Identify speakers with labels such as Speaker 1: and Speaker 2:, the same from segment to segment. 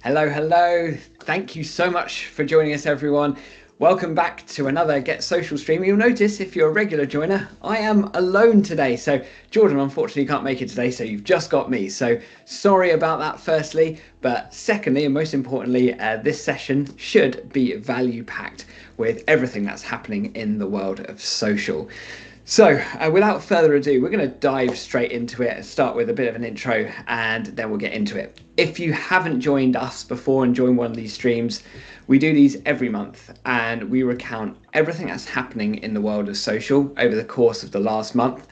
Speaker 1: Hello, hello. Thank you so much for joining us, everyone. Welcome back to another Get Social stream. You'll notice if you're a regular joiner, I am alone today. So Jordan unfortunately can't make it today, so you've just got me. So sorry about that, firstly. But secondly, and most importantly, this session should be value-packed with everything that's happening in the world of social. So without further ado, we're going to dive straight into it, start with a bit of an intro, and then we'll get into it. If you haven't joined us before and joined one of these streams, we do these every month and we recount everything that's happening in the world of social over the course of the last month.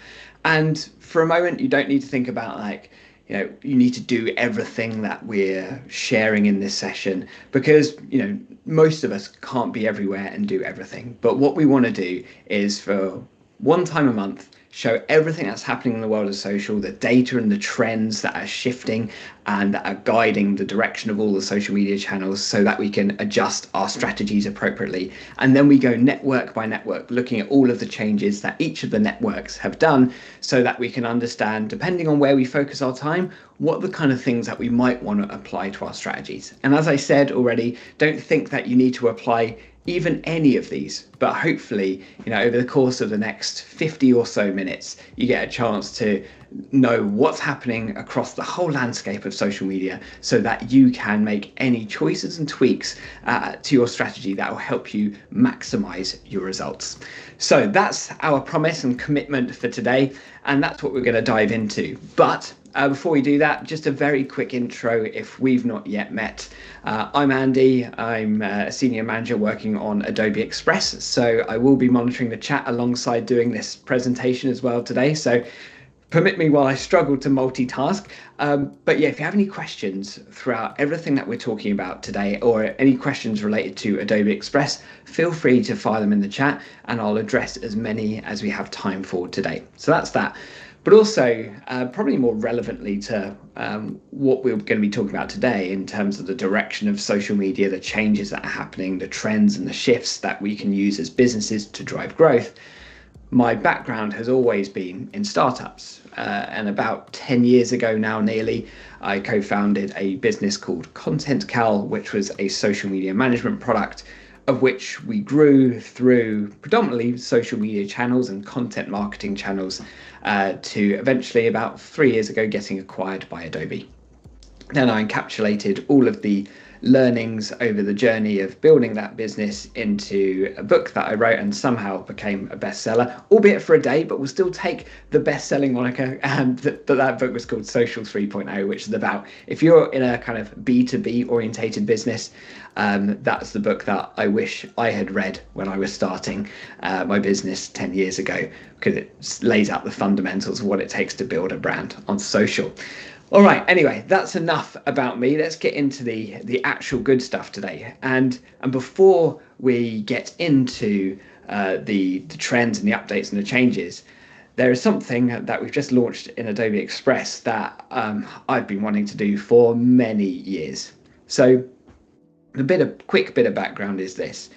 Speaker 1: And for a moment, you don't need to think about you need to do everything that we're sharing in this session because, most of us can't be everywhere and do everything. But what we want to do is for one time a month, show everything that's happening in the world of social, the data and the trends that are shifting and that are guiding the direction of all the social media channels so that we can adjust our strategies appropriately. And then we go network by network, looking at all of the changes that each of the networks have done so that we can understand, depending on where we focus our time, what are the kind of things that we might want to apply to our strategies. And as I said already, don't think that you need to apply even any of these, but hopefully, over the course of the next 50 or so minutes, you get a chance to know what's happening across the whole landscape of social media so that you can make any choices and tweaks to your strategy that will help you maximize your results. So that's our promise and commitment for today, and that's what we're going to dive into. But before we do that, just a very quick intro if we've not yet met. I'm Andy. I'm a senior manager working on Adobe Express, so I will be monitoring the chat alongside doing this presentation as well today. So permit me while I struggle to multitask. But yeah, if you have any questions throughout everything that we're talking about today or any questions related to Adobe Express, feel free to fire them in the chat and I'll address as many as we have time for today. So that's that. But also, probably more relevantly to what we're going to be talking about today in terms of the direction of social media, the changes that are happening, the trends and the shifts that we can use as businesses to drive growth. My background has always been in startups. And about 10 years ago now, nearly, I co-founded a business called Content Cal, which was a social media management product of which we grew through predominantly social media channels and content marketing channels to eventually about 3 years ago getting acquired by Adobe. Then I encapsulated all of the learnings over the journey of building that business into a book that I wrote and somehow became a bestseller, albeit for a day, but will still take the best-selling moniker. And that book was called Social 3.0, which is about if you're in a kind of B2B orientated business, that's the book that I wish I had read when I was starting my business 10 years ago, because it lays out the fundamentals of what it takes to build a brand on social. All right, anyway, that's enough about me. Let's get into the actual good stuff today. And before we get into the trends and the updates and the changes, there is something that we've just launched in Adobe Express that I've been wanting to do for many years. So quick bit of background is this,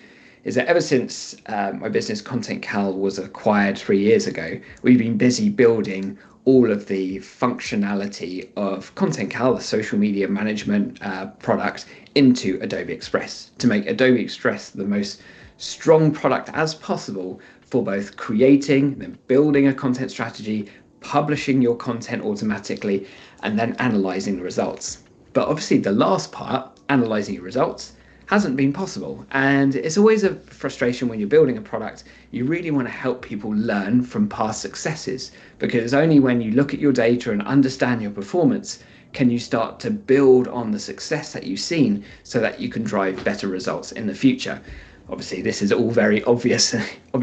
Speaker 1: is that ever since my business Content Cal was acquired 3 years ago, we've been busy building all of the functionality of Content Cal, the social media management product, into Adobe Express to make Adobe Express the most strong product as possible for both creating and building a content strategy, publishing your content automatically, and then analyzing the results. But obviously the last part, analyzing your results, hasn't been possible. And it's always a frustration when you're building a product. You really want to help people learn from past successes, because only when you look at your data and understand your performance can you start to build on the success that you've seen so that you can drive better results in the future. Obviously, this is all very obvious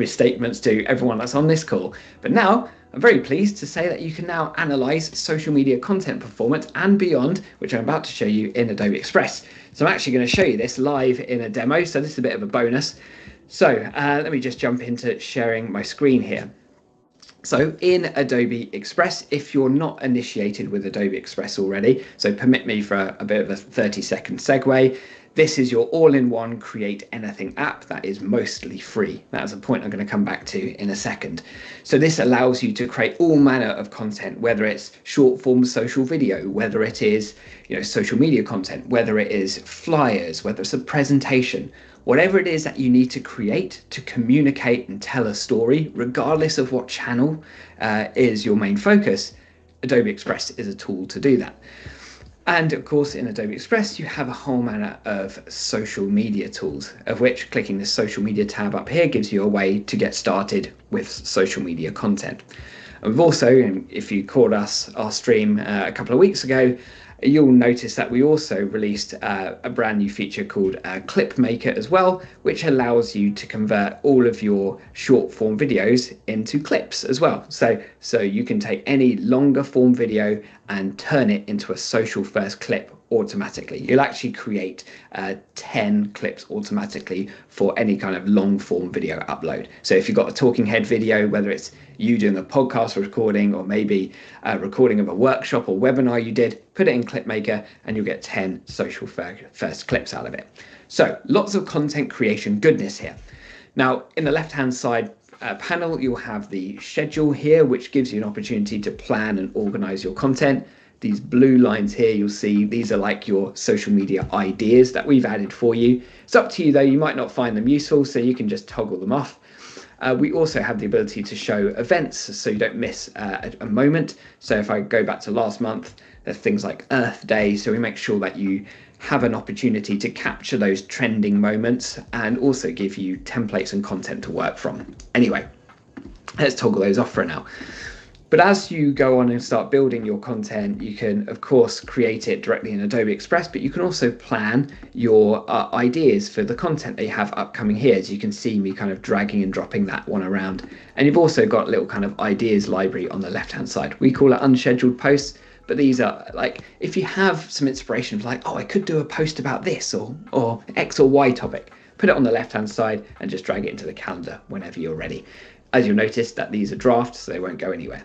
Speaker 1: statements to everyone that's on this call. But now I'm very pleased to say that you can now analyze social media content performance and beyond, which I'm about to show you in Adobe Express. So I'm actually going to show you this live in a demo. So this is a bit of a bonus. So let me just jump into sharing my screen here. So in Adobe Express, if you're not initiated with Adobe Express already, so permit me for a bit of a 30-second segue. This is your all-in-one create anything app that is mostly free. That's a point I'm going to come back to in a second. So this allows you to create all manner of content, whether it's short form social video, whether it is, social media content, whether it is flyers, whether it's a presentation, whatever it is that you need to create to communicate and tell a story, regardless of what channel is your main focus. Adobe Express is a tool to do that. And of course, in Adobe Express, you have a whole manner of social media tools, of which clicking the social media tab up here gives you a way to get started with social media content. And we've also, if you caught our stream a couple of weeks ago, you'll notice that we also released a brand new feature called Clip Maker as well, which allows you to convert all of your short form videos into clips as well. So you can take any longer form video and turn it into a social first clip automatically. You'll actually create 10 clips automatically for any kind of long form video upload. So if you've got a talking head video, whether it's you doing a podcast recording or maybe a recording of a workshop or webinar you did, put it in Clipmaker and you'll get 10 social first clips out of it. So lots of content creation goodness here. Now in the left hand side panel, you'll have the schedule here, which gives you an opportunity to plan and organize your content. These blue lines here, you'll see these are like your social media ideas that we've added for you. It's up to you though, you might not find them useful, so you can just toggle them off. We also have the ability to show events so you don't miss a moment. So if I go back to last month, there's things like Earth Day, so we make sure that you have an opportunity to capture those trending moments and also give you templates and content to work from. Anyway, let's toggle those off for now. But as you go on and start building your content, you can, of course, create it directly in Adobe Express, but you can also plan your ideas for the content that you have upcoming here. As you can see me kind of dragging and dropping that one around. And you've also got a little kind of ideas library on the left-hand side. We call it unscheduled posts, but these are like, if you have some inspiration, like, oh, I could do a post about this or X or Y topic, put it on the left-hand side and just drag it into the calendar whenever you're ready. As you'll notice that these are drafts, so they won't go anywhere.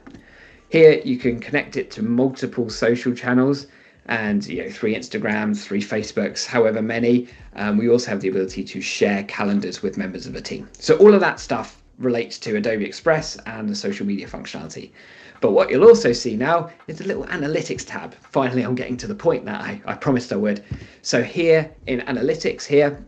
Speaker 1: Here you can connect it to multiple social channels and 3 Instagrams, 3 Facebooks, however many. We also have the ability to share calendars with members of the team. So all of that stuff relates to Adobe Express and the social media functionality. But what you'll also see now is a little analytics tab. Finally, I'm getting to the point that I promised I would. So here in analytics here,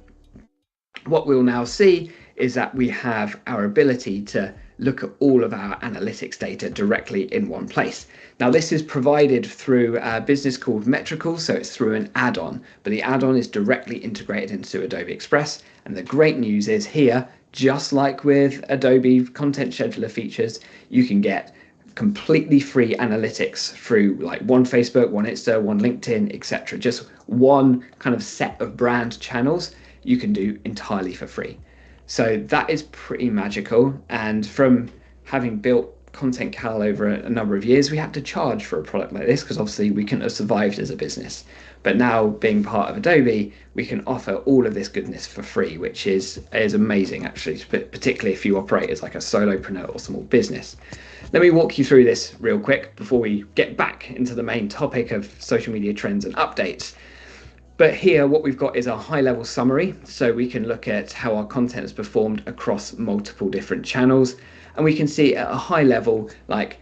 Speaker 1: what we'll now see is that we have our ability to look at all of our analytics data directly in one place. Now this is provided through a business called Metrical, so it's through an add-on, but the add-on is directly integrated into Adobe Express. And the great news is here, just like with Adobe Content Scheduler features, you can get completely free analytics through like one Facebook, one Insta, one LinkedIn, etc. Just one kind of set of brand channels you can do entirely for free. So that is pretty magical. And from having built Content Cal over a number of years, we had to charge for a product like this because obviously we couldn't have survived as a business. But now being part of Adobe, we can offer all of this goodness for free, which is amazing actually, particularly if you operate as like a solopreneur or small business. Let me walk you through this real quick before we get back into the main topic of social media trends and updates. But here what we've got is a high level summary, so we can look at how our content has performed across multiple different channels, and we can see at a high level, like,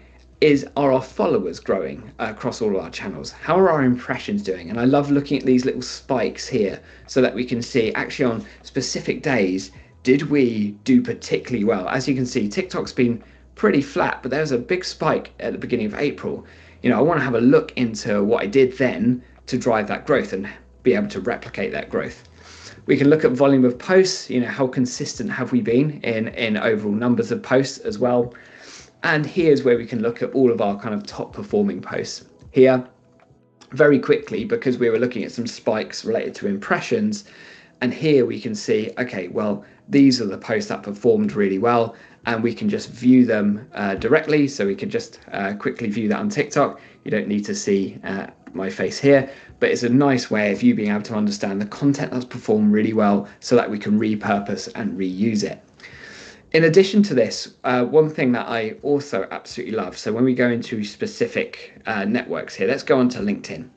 Speaker 1: are our followers growing across all of our channels? How are our impressions doing? And I love looking at these little spikes here so that we can see actually on specific days, did we do particularly well? As you can see, TikTok's been pretty flat, but there's a big spike at the beginning of April. I want to have a look into what I did then to drive that growth and be able to replicate that growth. We can look at volume of posts, how consistent have we been in overall numbers of posts as well. And here's where we can look at all of our kind of top performing posts. Here, very quickly, because we were looking at some spikes related to impressions, and here we can see, okay, well, these are the posts that performed really well, and we can just view them directly. So we can just quickly view that on TikTok. You don't need to see my face here, but it's a nice way of you being able to understand the content that's performed really well so that we can repurpose and reuse it. In addition to this, one thing that I also absolutely love, so when we go into specific networks here, let's go on to LinkedIn.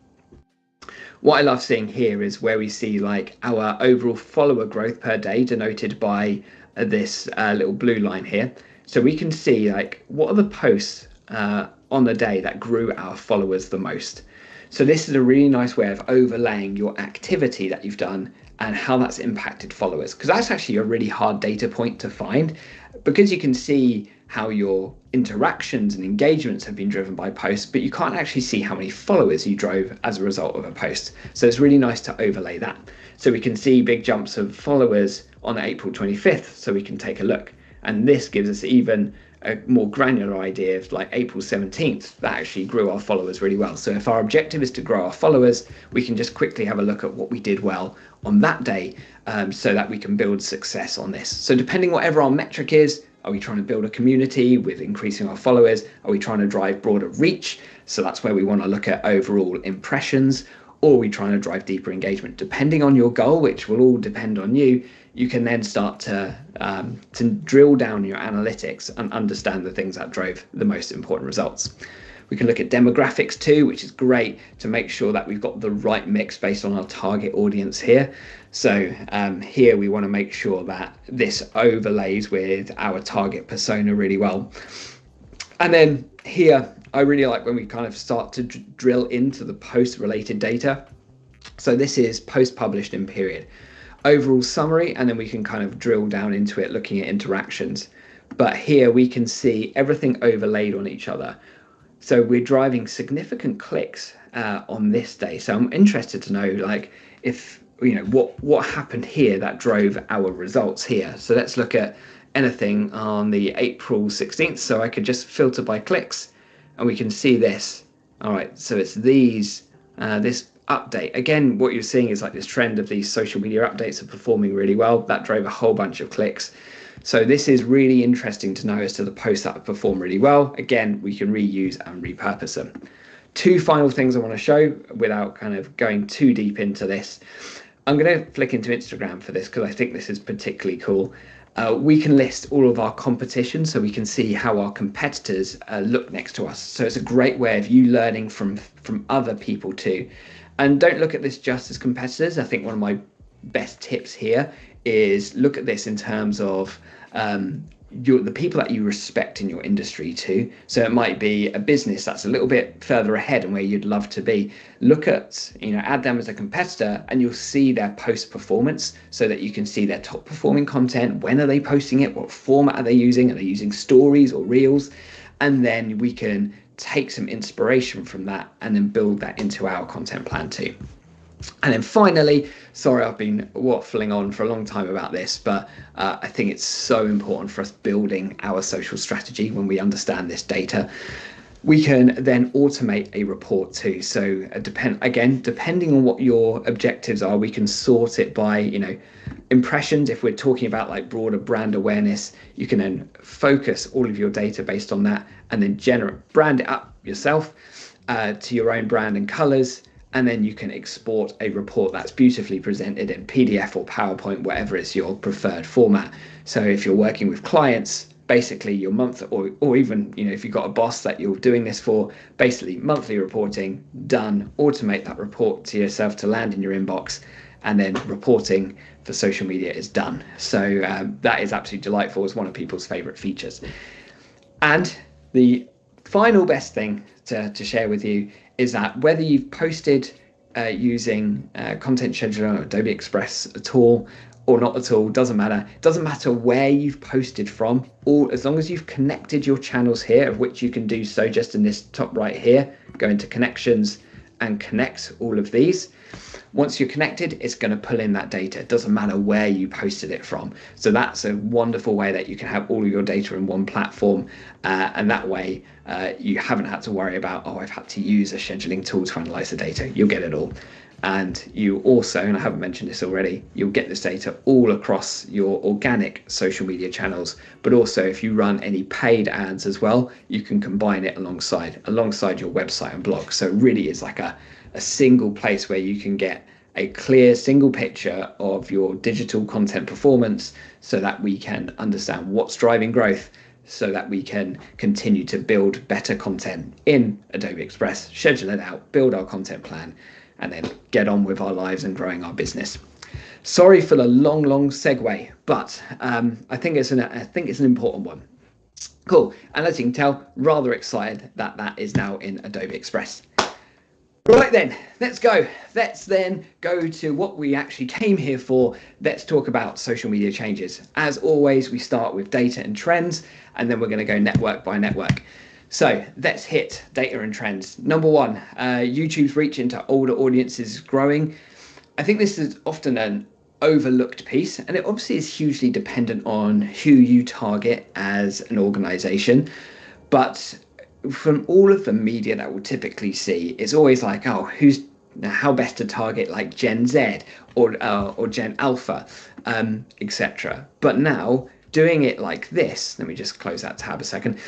Speaker 1: What I love seeing here is where we see like our overall follower growth per day denoted by this little blue line here. So we can see like what are the posts on the day that grew our followers the most. So this is a really nice way of overlaying your activity that you've done and how that's impacted followers, because that's actually a really hard data point to find, because you can see how your interactions and engagements have been driven by posts, but you can't actually see how many followers you drove as a result of a post. So it's really nice to overlay that. So we can see big jumps of followers on April 25th, so we can take a look. And this gives us even a more granular idea of like April 17th, that actually grew our followers really well. So if our objective is to grow our followers, we can just quickly have a look at what we did well on that day, so that we can build success on this. So depending whatever our metric is, are we trying to build a community with increasing our followers? Are we trying to drive broader reach? So that's where we want to look at overall impressions, or are we trying to drive deeper engagement? Depending on your goal, which will all depend on you, you can then start to drill down your analytics and understand the things that drove the most important results. We can look at demographics too, which is great to make sure that we've got the right mix based on our target audience here. So here we want to make sure that this overlays with our target persona really well. And then here, I really like when we kind of start to drill into the post-related data. So this is post published in period. Overall summary, and then we can kind of drill down into it looking at interactions. But here we can see everything overlaid on each other. So we're driving significant clicks on this day. So I'm interested to know, like, if you know what happened here that drove our results here. So let's look at anything on the April 16th. So I could just filter by clicks, and we can see this. All right, so it's these this update. Again, what you're seeing is like this trend of these social media updates are performing really well. That drove a whole bunch of clicks. So this is really interesting to know as to the posts that perform really well. Again, we can reuse and repurpose them. Two final things I want to show without kind of going too deep into this. I'm going to flick into Instagram for this because I think this is particularly cool. We can list all of our competition, so we can see how our competitors look next to us. So it's a great way of you learning from other people too. And don't look at this just as competitors. I think one of my best tips here is look at this in terms of the people that you respect in your industry too. So it might be a business that's a little bit further ahead and where you'd love to be. Look at, add them as a competitor, and you'll see their post performance so that you can see their top performing content. When are they posting it? What format are they using? Are they using stories or reels? And then we can take some inspiration from that and then build that into our content plan too. And then finally, sorry, I've been waffling on for a long time about this, but I think it's so important for us building our social strategy when we understand this data. We can then automate a report too. So depending on what your objectives are, we can sort it by, impressions. If we're talking about like broader brand awareness, you can then focus all of your data based on that and then brand it up yourself to your own brand and colors. And then you can export a report that's beautifully presented in PDF or PowerPoint, whatever is your preferred format. So if you're working with clients, basically your month, or even, if you've got a boss that you're doing this for, basically monthly reporting, done. Automate that report to yourself to land in your inbox, and then reporting for social media is done. So that is absolutely delightful. It's one of people's favorite features. And the final best thing to share with you is that whether you've posted using Content Scheduler or Adobe Express at all or not at all, doesn't matter. It doesn't matter where you've posted from, or as long as you've connected your channels here, of which you can do so just in this top right here, go into connections and connect all of these. Once you're connected, it's going to pull in that data. It doesn't matter where you posted it from. So that's a wonderful way that you can have all of your data in one platform. And that way you haven't had to worry about, I've had to use a scheduling tool to analyze the data. You'll get it all. And you also, and I haven't mentioned this already, you'll get this data all across your organic social media channels. But also if you run any paid ads as well, you can combine it alongside your website and blog. So it really is like a single place where you can get a clear single picture of your digital content performance so that we can understand what's driving growth, so that we can continue to build better content in Adobe Express, schedule it out, build our content plan, and then get on with our lives and growing our business. Sorry for the long segue, but I think it's an important one. Cool. And as you can tell, rather excited that that is now in Adobe Express. Right then, let's go. Let's then go to what we actually came here for. Let's talk about social media changes. As always, we start with data and trends, and then we're going to go network by network. So let's hit data and trends. Number one, YouTube's reach into older audiences is growing. I think this is often an overlooked piece, and it obviously is hugely dependent on who you target as an organization. But from all of the media that we'll typically see, it's always like, oh, how best to target like Gen Z or Gen Alpha, etc. But now doing it like this, let me just close that tab a second.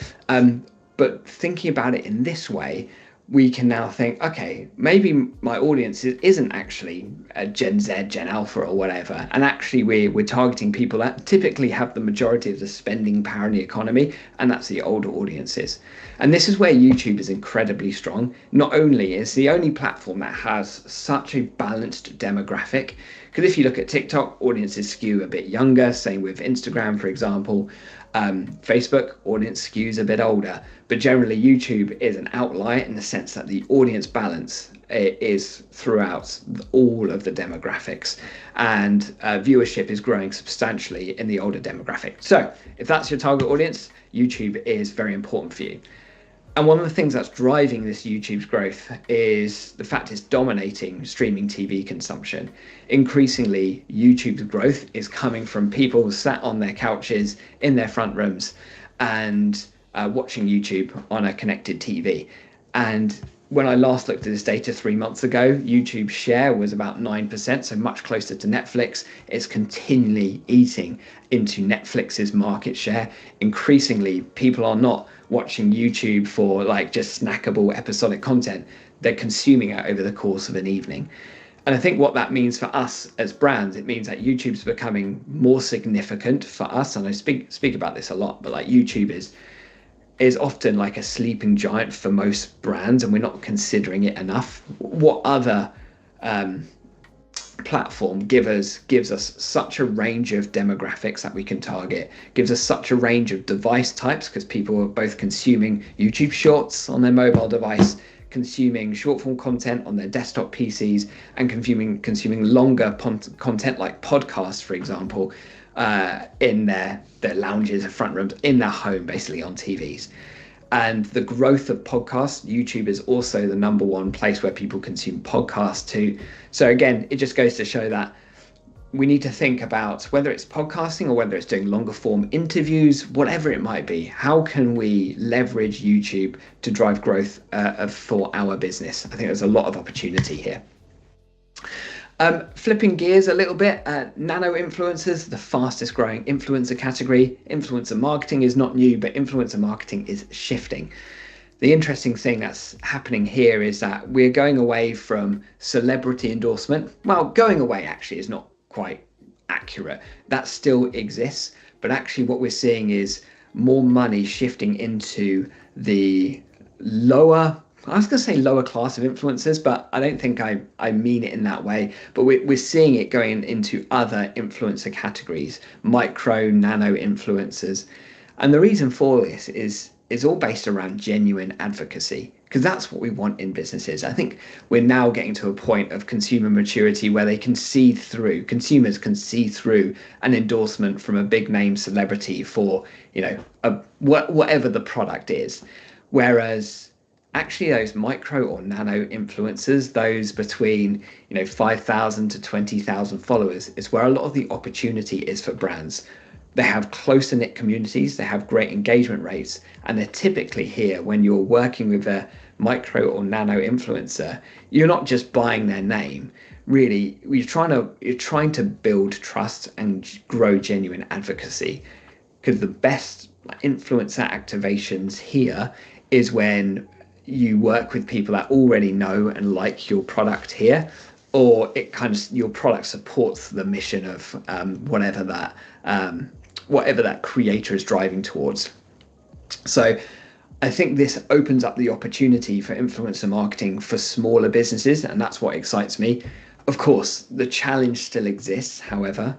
Speaker 1: But thinking about it in this way, we can now think, okay, maybe my audience isn't actually a Gen Z, Gen Alpha or whatever. And actually we're targeting people that typically have the majority of the spending power in the economy, and that's the older audiences. And this is where YouTube is incredibly strong. Not only is the only platform that has such a balanced demographic, because if you look at TikTok, audiences skew a bit younger, same with Instagram, for example. Facebook, audience skews a bit older, but generally YouTube is an outlier in the sense that the audience balance is throughout all of the demographics, and viewership is growing substantially in the older demographic. So if that's your target audience, YouTube is very important for you. And one of the things that's driving this YouTube's growth is the fact it's dominating streaming TV consumption. Increasingly, YouTube's growth is coming from people sat on their couches in their front rooms and watching YouTube on a connected TV. And when I last looked at this data 3 months ago, YouTube's share was about 9%, so much closer to Netflix. It's continually eating into Netflix's market share. Increasingly, people are not watching YouTube for like just snackable episodic content. They're consuming it over the course of an evening. And I think what that means for us as brands, it means that YouTube's becoming more significant for us. And I speak about this a lot, but like YouTube is often like a sleeping giant for most brands, and we're not considering it enough. What other platform gives us such a range of demographics that we can target, gives us such a range of device types, because people are both consuming YouTube Shorts on their mobile device, consuming short form content on their desktop PCs, and consuming longer content like podcasts, for example, in their lounges, front rooms, in their home, basically on TVs. And the growth of podcasts, YouTube is also the number one place where people consume podcasts too. So again, it just goes to show that we need to think about whether it's podcasting or whether it's doing longer form interviews, whatever it might be. How can we leverage YouTube to drive growth for our business? I think there's a lot of opportunity here. Flipping gears a little bit, nano influencers, the fastest growing influencer category. Influencer marketing is not new, but influencer marketing is shifting. The interesting thing that's happening here is that we're going away from celebrity endorsement. Well, going away actually is not quite accurate. That still exists, but actually what we're seeing is more money shifting into the lower class of influencers, but I don't think I mean it in that way. But we're seeing it going into other influencer categories, micro, nano influencers. And the reason for this is all based around genuine advocacy, because that's what we want in businesses. I think we're now getting to a point of consumer maturity where consumers can see through an endorsement from a big name celebrity for, whatever the product is. Whereas actually those micro or nano influencers, those between 5,000 to 20,000 followers, is where a lot of the opportunity is for brands. They have closer knit communities, they have great engagement rates, and they're typically here when you're working with a micro or nano influencer. You're not just buying their name. Really, you're trying to build trust and grow genuine advocacy, because the best influencer activations here is when you work with people that already know and like your product here, or your product supports the mission of whatever that creator is driving towards. So I think this opens up the opportunity for influencer marketing for smaller businesses, and that's what excites me. Of course, the challenge still exists, however,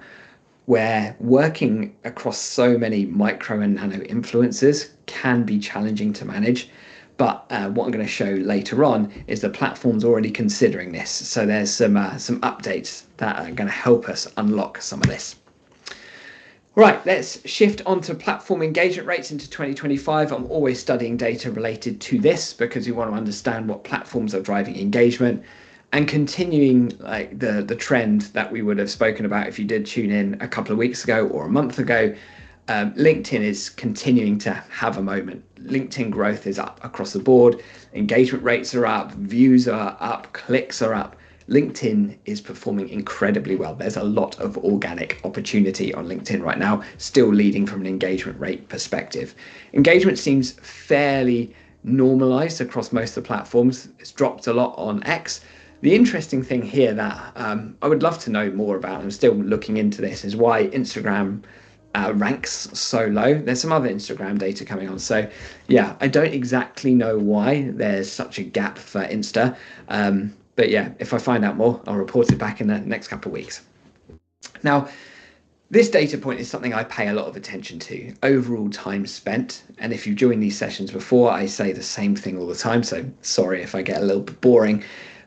Speaker 1: where working across so many micro and nano influencers can be challenging to manage. But what I'm going to show later on is the platform's already considering this. So there's some updates that are going to help us unlock some of this. Right, let's shift onto platform engagement rates into 2025. I'm always studying data related to this because we want to understand what platforms are driving engagement and continuing like the trend that we would have spoken about if you did tune in a couple of weeks ago or a month ago. LinkedIn is continuing to have a moment. LinkedIn growth is up across the board. Engagement rates are up, views are up, clicks are up. LinkedIn is performing incredibly well. There's a lot of organic opportunity on LinkedIn right now, still leading from an engagement rate perspective. Engagement seems fairly normalized across most of the platforms. It's dropped a lot on X. The interesting thing here that I would love to know more about, I'm still looking into this, is why Instagram ranks so low. There's some other Instagram data coming on. So yeah, I don't exactly know why there's such a gap for Insta. But yeah, if I find out more, I'll report it back in the next couple of weeks. Now, this data point is something I pay a lot of attention to, overall time spent. And if you've joined these sessions before, I say the same thing all the time. So sorry if I get a little bit boring,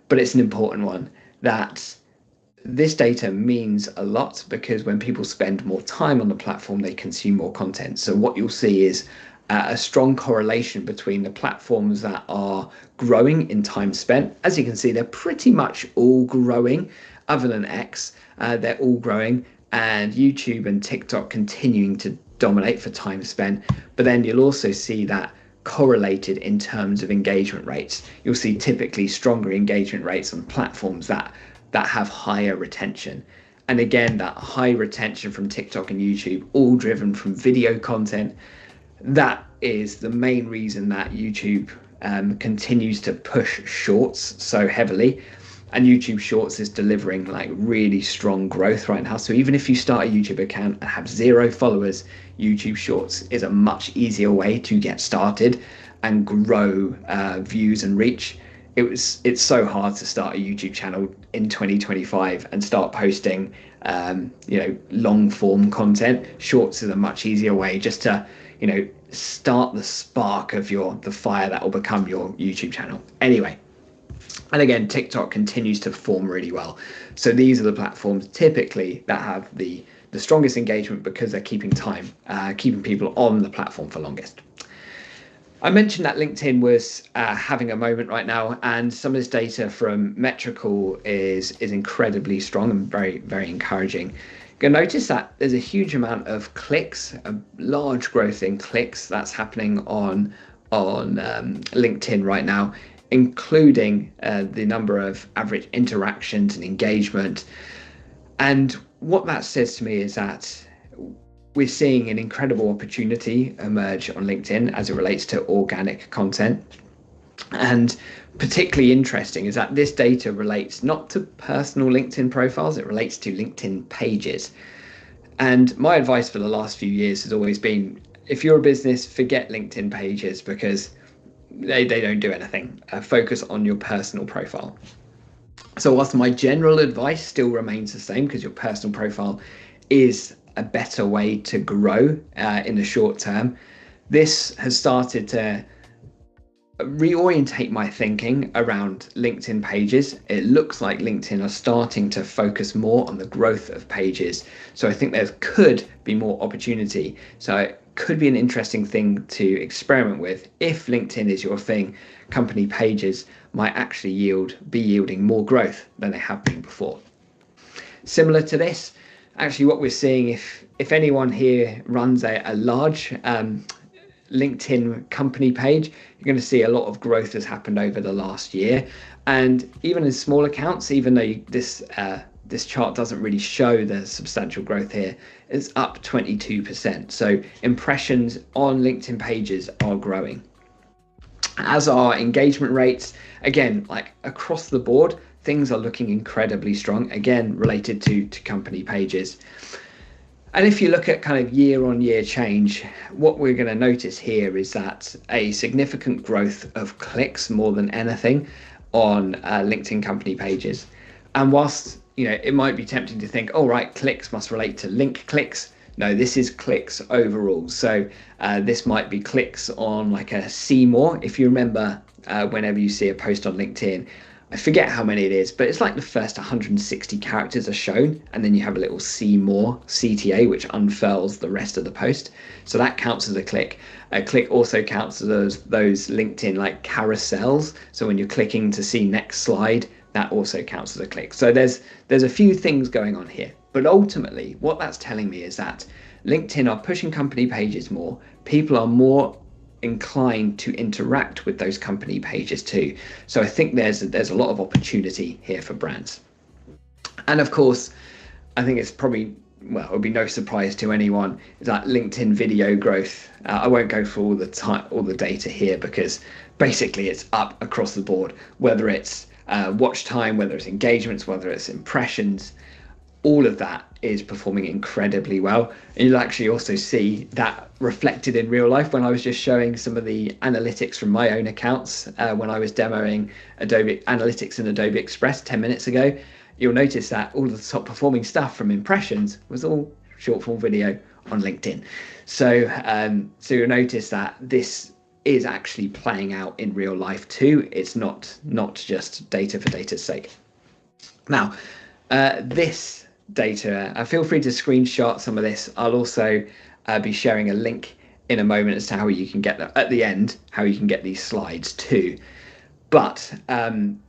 Speaker 1: but it's an important one. That this data means a lot because when people spend more time on the platform, they consume more content. So what you'll see is a strong correlation between the platforms that are growing in time spent. As you can see, they're pretty much all growing, other than X, they're all growing, and YouTube and TikTok continuing to dominate for time spent. But then you'll also see that correlated in terms of engagement rates. You'll see typically stronger engagement rates on platforms that have higher retention. And again, that high retention from TikTok and YouTube, all driven from video content. That is the main reason that YouTube continues to push shorts so heavily, and YouTube Shorts is delivering like really strong growth right now. So even if you start a YouTube account and have 0 followers, YouTube Shorts is a much easier way to get started and grow views and reach. It's so hard to start a YouTube channel in 2025 and start posting long form content. Shorts is a much easier way just to start the spark of the fire that will become your YouTube channel. Anyway, and again, TikTok continues to perform really well. So these are the platforms typically that have the strongest engagement because they're keeping people on the platform for longest. I mentioned that LinkedIn was having a moment right now, and some of this data from Metrical is incredibly strong and very, very encouraging. You'll notice that there's a huge amount of clicks, a large growth in clicks that's happening on LinkedIn right now, including the number of average interactions and engagement. And what that says to me is that we're seeing an incredible opportunity emerge on LinkedIn as it relates to organic content. And particularly interesting is that this data relates not to personal LinkedIn profiles, it relates to LinkedIn pages. And my advice for the last few years has always been, if you're a business, forget LinkedIn pages because they don't do anything. Focus on your personal profile. So whilst my general advice still remains the same, because your personal profile is a better way to grow in the short term, this has started to reorientate my thinking around LinkedIn pages. It looks like LinkedIn are starting to focus more on the growth of pages. So I think there could be more opportunity. So it could be an interesting thing to experiment with. If LinkedIn is your thing, company pages might actually be yielding more growth than they have been before. Similar to this, actually what we're seeing, if anyone here runs a large LinkedIn company page, you're going to see a lot of growth has happened over the last year. And even in small accounts, even though this chart doesn't really show the substantial growth here, it's up 22%. So impressions on LinkedIn pages are growing, as are engagement rates. Again, like across the board, things are looking incredibly strong, again related to company pages. And if you look at kind of year-on-year change, what we're going to notice here is that a significant growth of clicks more than anything on LinkedIn company pages. And whilst, it might be tempting to think, oh, right, clicks must relate to link clicks. No, this is clicks overall. So this might be clicks on like a see more. If you remember, whenever you see a post on LinkedIn, I forget how many it is, but it's like the first 160 characters are shown, and then you have a little see more CTA, which unfurls the rest of the post. So that counts as a click. A click also counts as those LinkedIn like carousels. So when you're clicking to see next slide, that also counts as a click. So there's a few things going on here, but ultimately what that's telling me is that LinkedIn are pushing company pages more. People are more inclined to interact with those company pages too. So I think there's a lot of opportunity here for brands. And of course, I think it's probably, well, it would be no surprise to anyone, is that LinkedIn video growth. I won't go for all the data here, because basically it's up across the board, whether it's watch time, whether it's engagements, whether it's impressions. All of that is performing incredibly well. And you'll actually also see that reflected in real life when I was just showing some of the analytics from my own accounts when I was demoing Adobe Analytics in Adobe Express 10 minutes ago. You'll notice that all of the top performing stuff from impressions was all short form video on LinkedIn. So you'll notice that this is actually playing out in real life too. It's not just data for data's sake. Now, this data, feel free to screenshot some of this. I'll also be sharing a link in a moment as to how you can get that at the end, how you can get these slides too. But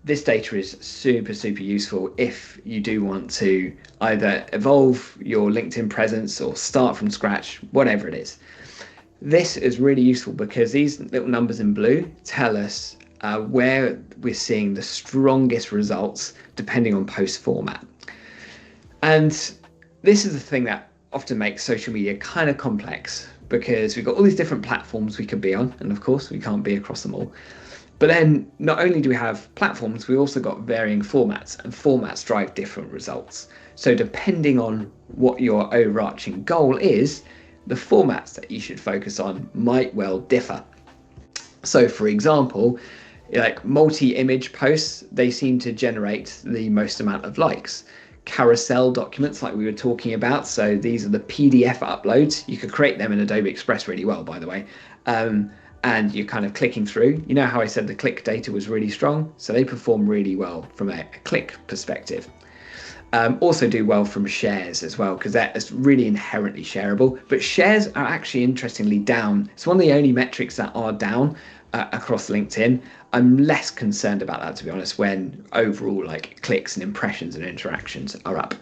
Speaker 1: this data is super useful if you do want to either evolve your LinkedIn presence or start from scratch, whatever it is. This is really useful because these little numbers in blue tell us where we're seeing the strongest results depending on post format. And this is the thing that often makes social media kind of complex, because we've got all these different platforms we could be on, and of course we can't be across them all. But then not only do we have platforms, we also got varying formats, and formats drive different results. So depending on what your overarching goal is, the formats that you should focus on might well differ. So for example, like multi-image posts, they seem to generate the most amount of likes. Carousel documents, like we were talking about, so these are the PDF uploads. You could create them in Adobe Express really well, by the way. And you're kind of clicking through. You know how I said the click data was really strong? So they perform really well from a click perspective. Also do well from shares as well, because that's really inherently shareable. But shares are actually interestingly down. It's one of the only metrics that are down across LinkedIn. I'm less concerned about that, to be honest, when overall like clicks and impressions and interactions are up.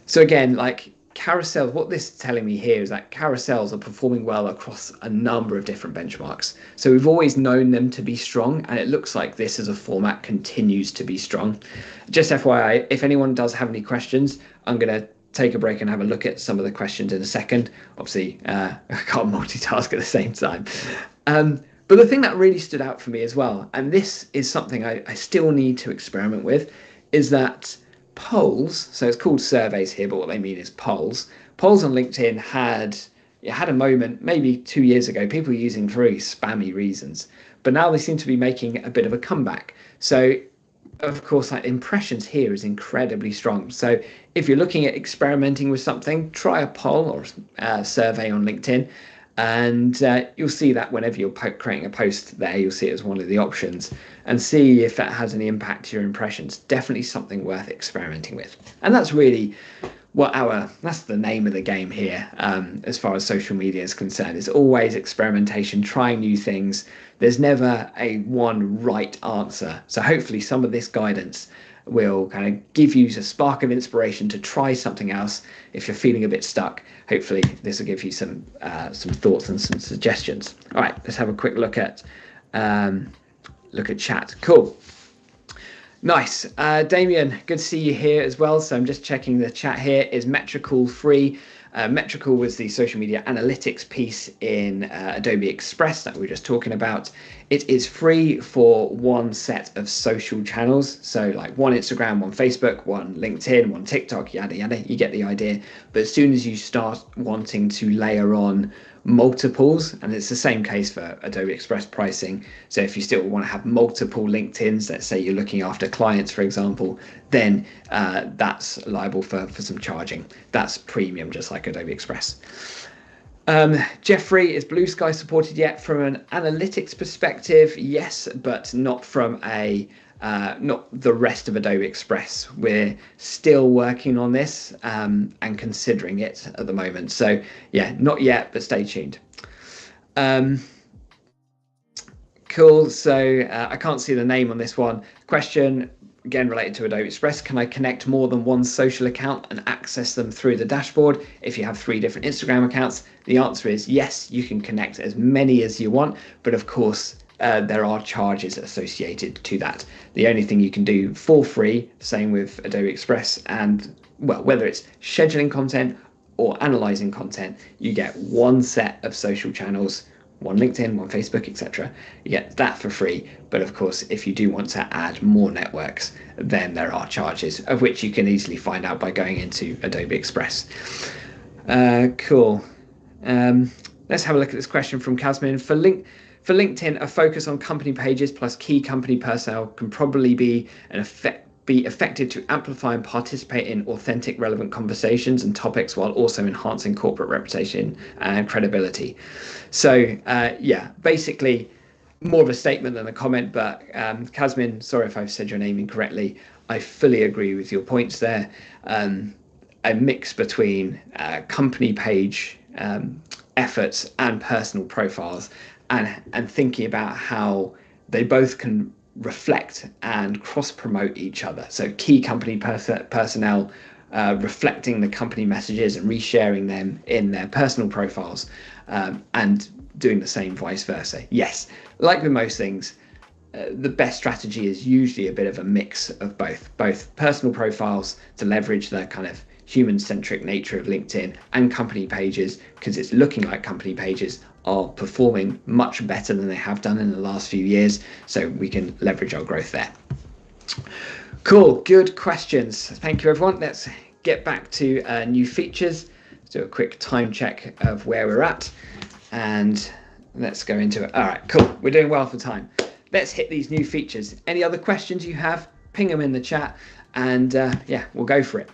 Speaker 1: So again, like carousels, what this is telling me here is that carousels are performing well across a number of different benchmarks. So we've always known them to be strong, and it looks like this as a format continues to be strong. Just FYI, if anyone does have any questions, I'm going to take a break and have a look at some of the questions in a second. Obviously, I can't multitask at the same time. But the thing that really stood out for me as well, and this is something I still need to experiment with, is that polls, so it's called surveys here, but what they mean is polls. Polls on LinkedIn had a moment maybe 2 years ago, people were using very spammy reasons, but now they seem to be making a bit of a comeback. So of course, like impressions here is incredibly strong. So if you're looking at experimenting with something, try a poll or a survey on LinkedIn. And you'll see that whenever you're creating a post there, you'll see it as one of the options, and see if that has any impact to your impressions. Definitely something worth experimenting with. And that's really that's the name of the game here as far as social media is concerned. It's always experimentation, trying new things. There's never a one right answer. So hopefully some of this guidance will kind of give you a spark of inspiration to try something else. If you're feeling a bit stuck, hopefully this will give you some thoughts and some suggestions. All right, let's have a quick look at chat. Cool. Nice. Damien, good to see you here as well. So I'm just checking the chat here. Is Metrical free? Metrical was the social media analytics piece in Adobe Express that we were just talking about. It is free for one set of social channels. So like one Instagram, one Facebook, one LinkedIn, one TikTok, yada, yada, you get the idea. But as soon as you start wanting to layer on multiples, and it's the same case for Adobe Express pricing. So if you still want to have multiple LinkedIns, let's say you're looking after clients, for example, then that's liable for some charging. That's premium, just like Adobe Express. Jeffrey, is Blue Sky supported yet? From an analytics perspective, yes, but not from not the rest of Adobe Express. We're still working on this and considering it at the moment. So yeah, not yet, but stay tuned. Cool. So I can't see the name on this one. Question, again related to Adobe Express: can I connect more than one social account and access them through the dashboard if you have 3 different Instagram accounts? The answer is yes, you can connect as many as you want, but of course there are charges associated to that. The only thing you can do for free, same with Adobe Express, and well, whether it's scheduling content or analyzing content, you get one set of social channels, one LinkedIn, one Facebook, etc. You get that for free. But of course, if you do want to add more networks, then there are charges, of which you can easily find out by going into Adobe Express. Cool. Let's have a look at this question from Casmin. For LinkedIn, a focus on company pages plus key company personnel can probably be effective to amplify and participate in authentic, relevant conversations and topics, while also enhancing corporate reputation and credibility. So yeah, basically more of a statement than a comment, but Casmin, sorry if I've said your name incorrectly. I fully agree with your points there. A mix between company page efforts and personal profiles, and thinking about how they both can reflect and cross-promote each other. So key company personnel reflecting the company messages and resharing them in their personal profiles, and doing the same vice versa. Yes, like with most things, the best strategy is usually a bit of a mix of both personal profiles to leverage the kind of human-centric nature of LinkedIn, and company pages, because it's looking like company pages are performing much better than they have done in the last few years, so we can leverage our growth there. Cool, good questions. Thank you, everyone. Let's get back to new features. Let's do a quick time check of where we're at, and let's go into it. All right, cool. We're doing well for time. Let's hit these new features. Any other questions you have, ping them in the chat, and yeah, we'll go for it.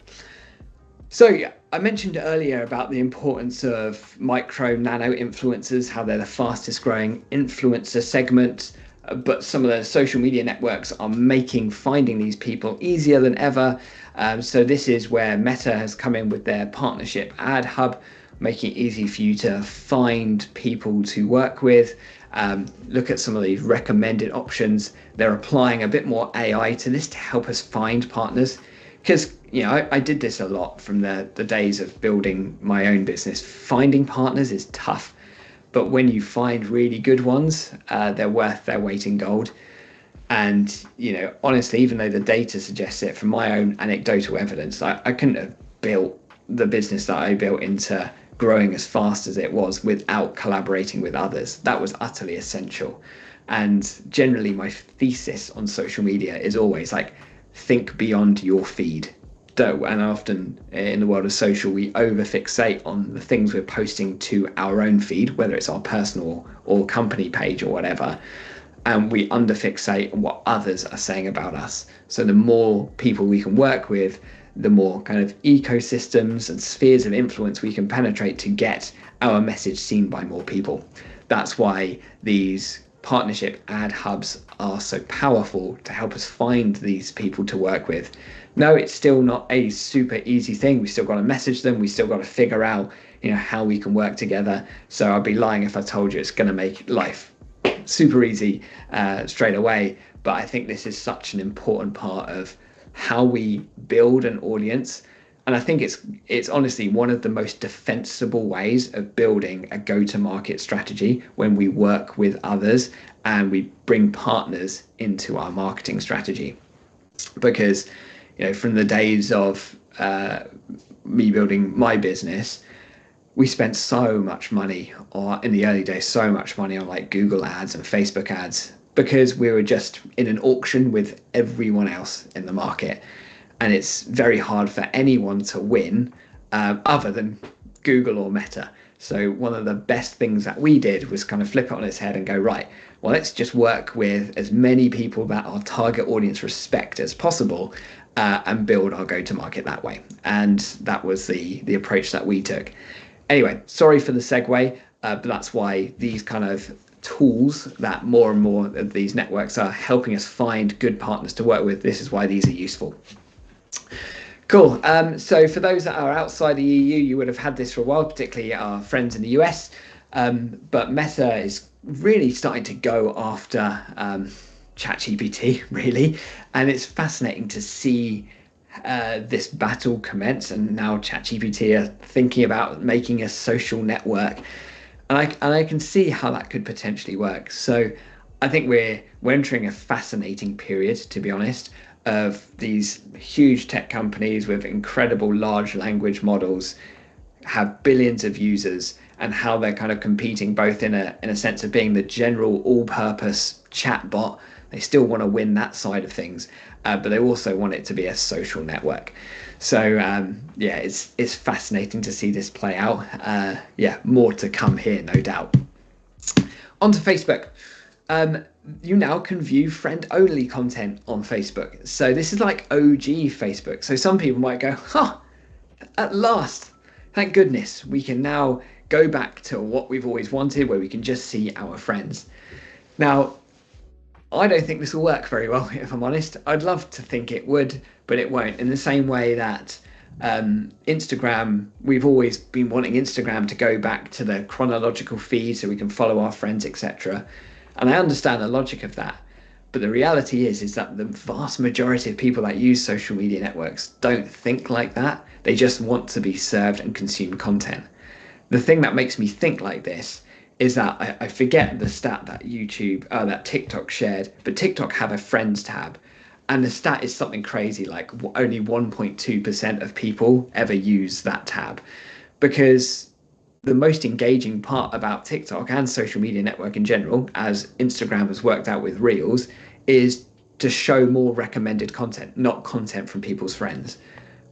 Speaker 1: So yeah, I mentioned earlier about the importance of micro nano influencers, how they're the fastest growing influencer segment, but some of the social media networks are making finding these people easier than ever. So this is where Meta has come in with their partnership ad hub, making it easy for you to find people to work with. Look at some of these recommended options. They're applying a bit more AI to this to help us find partners. Because, you know, I did this a lot from the days of building my own business. Finding partners is tough, but when you find really good ones, they're worth their weight in gold. And, you know, honestly, even though the data suggests it, from my own anecdotal evidence, I couldn't have built the business that I built into growing as fast as it was without collaborating with others. That was utterly essential. And generally, my thesis on social media is always like, think beyond your feed. And often in the world of social, we over-fixate on the things we're posting to our own feed, whether it's our personal or company page or whatever, and we under-fixate on what others are saying about us. So the more people we can work with, the more kind of ecosystems and spheres of influence we can penetrate to get our message seen by more people. That's why these partnership ad hubs are so powerful to help us find these people to work with. No, it's still not a super easy thing. We still got to message them. We still got to figure out, you know, how we can work together. So I'd be lying if I told you it's going to make life super easy straight away. But I think this is such an important part of how we build an audience. And I think it's honestly one of the most defensible ways of building a go-to-market strategy, when we work with others and we bring partners into our marketing strategy. Because, you know, from the days of me building my business, we spent so much money in the early days, so much money on like Google ads and Facebook ads because we were just in an auction with everyone else in the market. And it's very hard for anyone to win other than Google or Meta. So one of the best things that we did was kind of flip it on its head and go, right, well, let's just work with as many people that our target audience respect as possible and build our go-to-market that way. And that was the approach that we took. Anyway, sorry for the segue, but that's why these kind of tools that more and more of these networks are helping us find good partners to work with. This is why these are useful. Cool. So for those that are outside the EU, you would have had this for a while, particularly our friends in the US. But Meta is really starting to go after ChatGPT, really. And it's fascinating to see this battle commence. And now ChatGPT are thinking about making a social network. And I can see how that could potentially work. So I think we're entering a fascinating period, to be honest, of these huge tech companies with incredible large language models have billions of users, and how they're kind of competing both in a sense of being the general all-purpose chatbot. They still want to win that side of things, but they also want it to be a social network. So yeah, it's fascinating to see this play out. Yeah, more to come here, no doubt. On to Facebook. You now can view friend-only content on Facebook. So this is like OG Facebook. So some people might go, huh, at last, thank goodness, we can now go back to what we've always wanted, where we can just see our friends. Now, I don't think this will work very well, if I'm honest. I'd love to think it would, but it won't. In the same way that Instagram, we've always been wanting Instagram to go back to the chronological feed so we can follow our friends, etc. And I understand the logic of that, but the reality is that the vast majority of people that use social media networks don't think like that. They just want to be served and consume content. The thing that makes me think like this is that I forget the stat that that TikTok shared, but TikTok have a friends tab. And the stat is something crazy, like only 1.2% of people ever use that tab, because the most engaging part about TikTok and social media network in general, as Instagram has worked out with Reels, is to show more recommended content, not content from people's friends.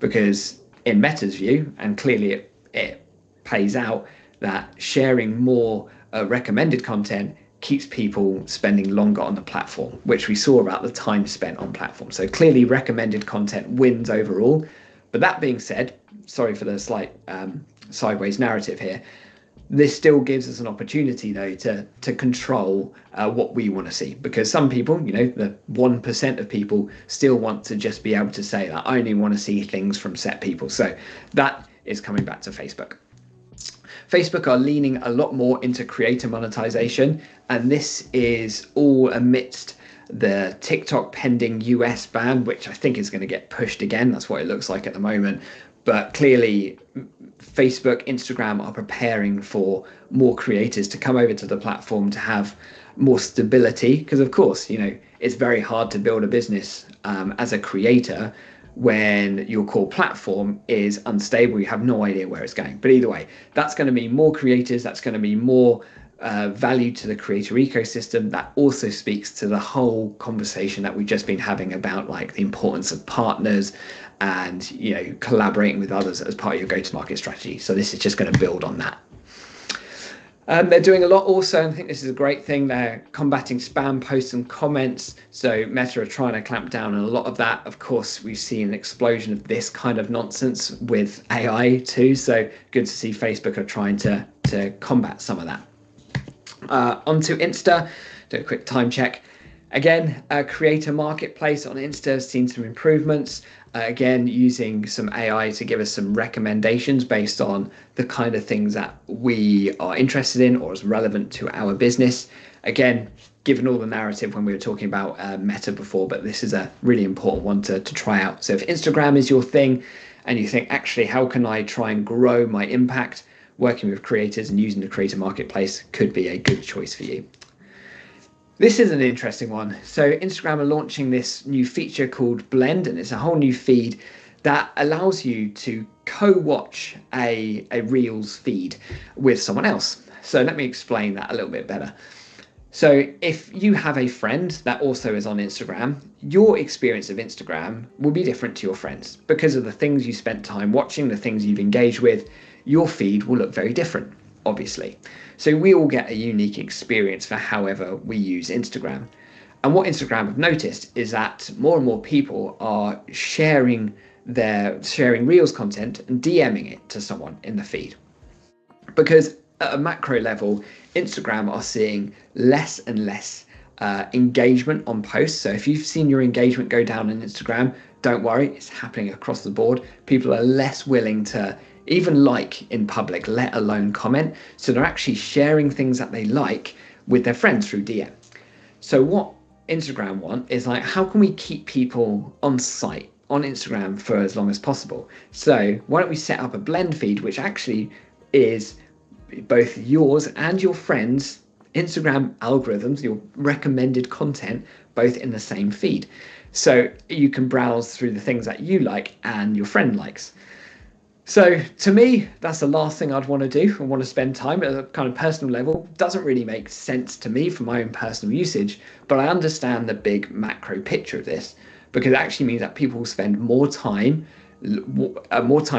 Speaker 1: Because in Meta's view, and clearly it plays out, that sharing more recommended content keeps people spending longer on the platform, which we saw about the time spent on platform. So clearly recommended content wins overall. But that being said, sorry for the slight sideways narrative here, this still gives us an opportunity though to control what we want to see, because some people, the 1% of people still want to just be able to say that I only want to see things from set people. So that is coming back to Facebook. Facebook are leaning a lot more into creator monetization, and this is all amidst the TikTok pending US ban, which I think is going to get pushed again. That's what it looks like at the moment. But clearly, Facebook, Instagram are preparing for more creators to come over to the platform to have more stability. Because, of course, it's very hard to build a business as a creator when your core platform is unstable. You have no idea where it's going. But either way, that's going to be more creators. That's going to be more value to the creator ecosystem. That also speaks to the whole conversation that we've just been having about like the importance of partners and collaborating with others as part of your go-to-market strategy. So this is just going to build on that. They're doing a lot also, and I think this is a great thing. They're combating spam posts and comments. So Meta are trying to clamp down on a lot of that. Of course, we've seen an explosion of this kind of nonsense with AI too. So good to see Facebook are trying to combat some of that. Onto Insta, do a quick time check. Again, creator marketplace on Insta has seen some improvements. Again, using some AI to give us some recommendations based on the kind of things that we are interested in or is relevant to our business. Again, given all the narrative when we were talking about Meta before, but this is a really important one to try out. So if Instagram is your thing and you think, actually, how can I try and grow my impact? Working with creators and using the creator marketplace could be a good choice for you. This is an interesting one. So Instagram are launching this new feature called Blend, and it's a whole new feed that allows you to co-watch a Reels feed with someone else. So let me explain that a little bit better. So if you have a friend that also is on Instagram, your experience of Instagram will be different to your friends because of the things you spent time watching, the things you've engaged with. Your feed will look very different, obviously. So we all get a unique experience for however we use Instagram. And what Instagram have noticed is that more and more people are sharing Reels content and DMing it to someone in the feed. Because at a macro level, Instagram are seeing less and less engagement on posts. So if you've seen your engagement go down on Instagram, don't worry, it's happening across the board. People are less willing to even like in public, let alone comment. So they're actually sharing things that they like with their friends through DM. So what Instagram want is like, how can we keep people on site on Instagram for as long as possible? So why don't we set up a blend feed, which actually is both yours and your friends' Instagram algorithms, your recommended content, both in the same feed. So you can browse through the things that you like and your friend likes. So to me, that's the last thing I'd want to do and want to spend time at a kind of personal level. Doesn't really make sense to me for my own personal usage, but I understand the big macro picture of this, because it actually means that people will spend more time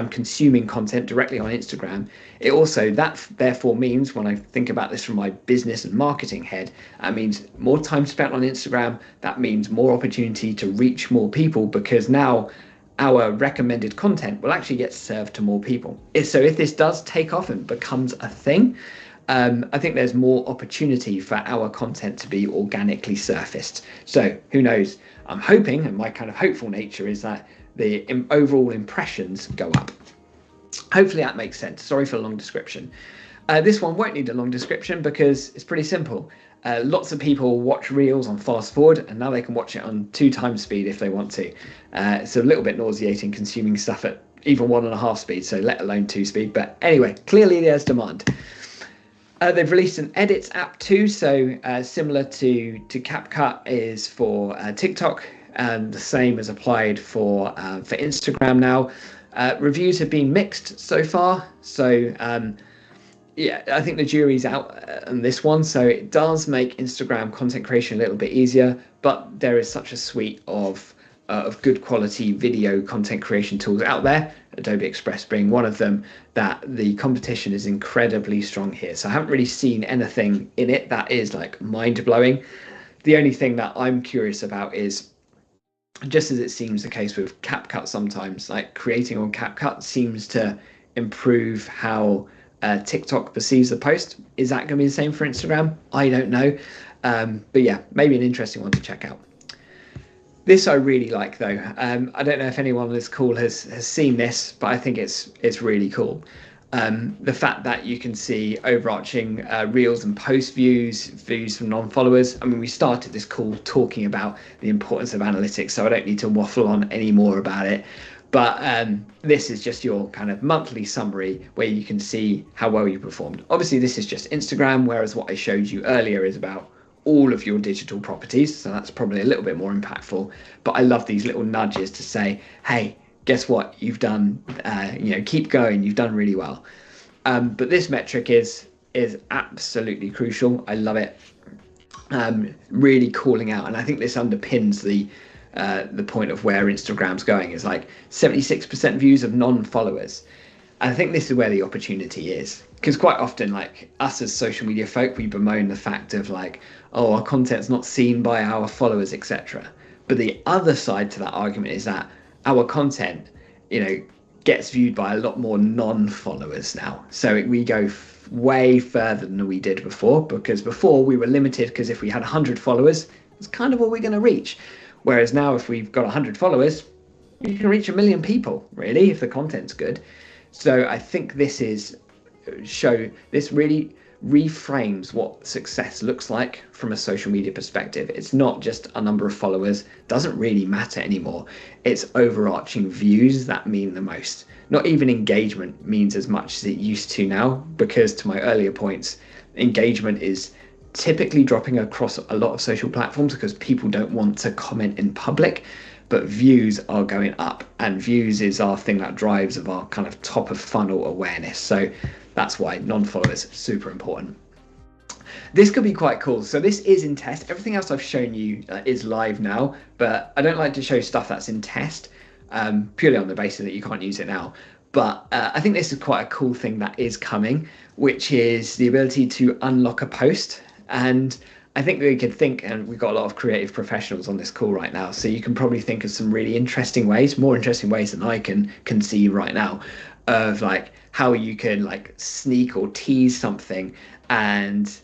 Speaker 1: consuming content directly on Instagram. It also, that therefore means, when I think about this from my business and marketing head, that means more time spent on Instagram. That means more opportunity to reach more people, because now our recommended content will actually get served to more people. So if this does take off and becomes a thing, I think there's more opportunity for our content to be organically surfaced. So who knows? I'm hoping, and my kind of hopeful nature is that the overall impressions go up. Hopefully that makes sense. Sorry for the long description. This one won't need a long description because it's pretty simple. Lots of people watch Reels on fast forward, and now they can watch it on 2 times speed if they want to. It's a little bit nauseating consuming stuff at even 1.5 speed, so let alone 2 speed. But anyway, clearly there's demand. They've released an edits app too, so similar to CapCut is for TikTok, and the same is applied for Instagram now. Reviews have been mixed so far, so yeah, I think the jury's out on this one. So it does make Instagram content creation a little bit easier, but there is such a suite of good quality video content creation tools out there, Adobe Express being one of them, that the competition is incredibly strong here. So I haven't really seen anything in it that is like mind-blowing. The only thing that I'm curious about is, just as it seems the case with CapCut sometimes, like creating on CapCut seems to improve how TikTok perceives the post. Is that going to be the same for Instagram? I don't know. But yeah, maybe an interesting one to check out. This I really like though. I don't know if anyone on this call has seen this, but I think it's really cool. The fact that you can see overarching Reels and post views from non-followers. I mean, we started this call talking about the importance of analytics, so I don't need to waffle on any more about it. But this is just your kind of monthly summary where you can see how well you performed. Obviously, this is just Instagram, whereas what I showed you earlier is about all of your digital properties. So that's probably a little bit more impactful. But I love these little nudges to say, hey, guess what? You've done, keep going. You've done really well. But this metric is absolutely crucial. I love it. Really calling out. And I think this underpins the point of where Instagram's going, is like 76% views of non-followers. I think this is where the opportunity is, because quite often, like us as social media folk, we bemoan the fact of like, oh, our content's not seen by our followers, etc. But the other side to that argument is that our content, gets viewed by a lot more non-followers now. So we go way further than we did before, because before we were limited, because if we had 100 followers, it's kind of all we're going to reach. Whereas now, if we've got 100 followers, you can reach 1 million people, really, if the content's good. So I think this really reframes what success looks like from a social media perspective. It's not just a number of followers, doesn't really matter anymore. It's overarching views that mean the most. Not even engagement means as much as it used to now, because to my earlier points, engagement is typically dropping across a lot of social platforms because people don't want to comment in public. but views are going up, and views is our thing that drives of our kind of top of funnel awareness. So that's why non-followers are super important. This could be quite cool. So this is in test. Everything else I've shown you is live now, but I don't like to show stuff that's in test purely on the basis that you can't use it now. But I think this is quite a cool thing that is coming, which is the ability to unlock a post. And I think we could think, and we've got a lot of creative professionals on this call right now, so you can probably think of some really interesting ways, more interesting ways than I can conceive right now, of like how you can like sneak or tease something and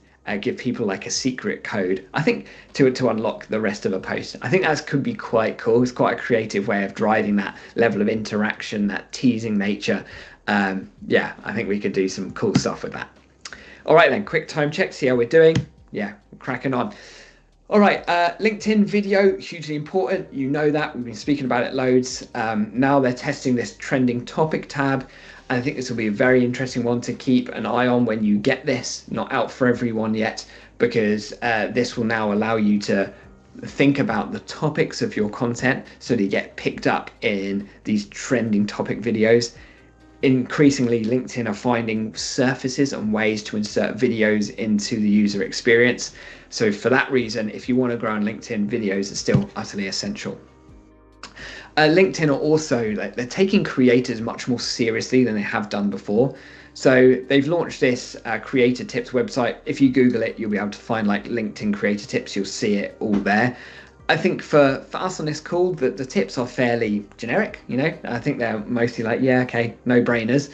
Speaker 1: give people like a secret code, I think, to unlock the rest of a post. I think that could be quite cool. It's quite a creative way of driving that level of interaction, that teasing nature. Yeah, I think we could do some cool stuff with that. All right then, quick time check, see how we're doing. Yeah, we're cracking on. All right, LinkedIn video, hugely important. You know that, we've been speaking about it loads. Now they're testing this trending topic tab. I think this will be a very interesting one to keep an eye on when you get this. Not out for everyone yet, because this will now allow you to think about the topics of your content so they get picked up in these trending topic videos. Increasingly, LinkedIn are finding surfaces and ways to insert videos into the user experience. So for that reason, if you want to grow on LinkedIn, videos are still utterly essential. LinkedIn are also, they're taking creators much more seriously than they have done before. So they've launched this creator tips website. If you Google it, you'll be able to find like LinkedIn creator tips. You'll see it all there. I think for us on this call, the tips are fairly generic, you know. I think they're mostly like, yeah, okay, no brainers.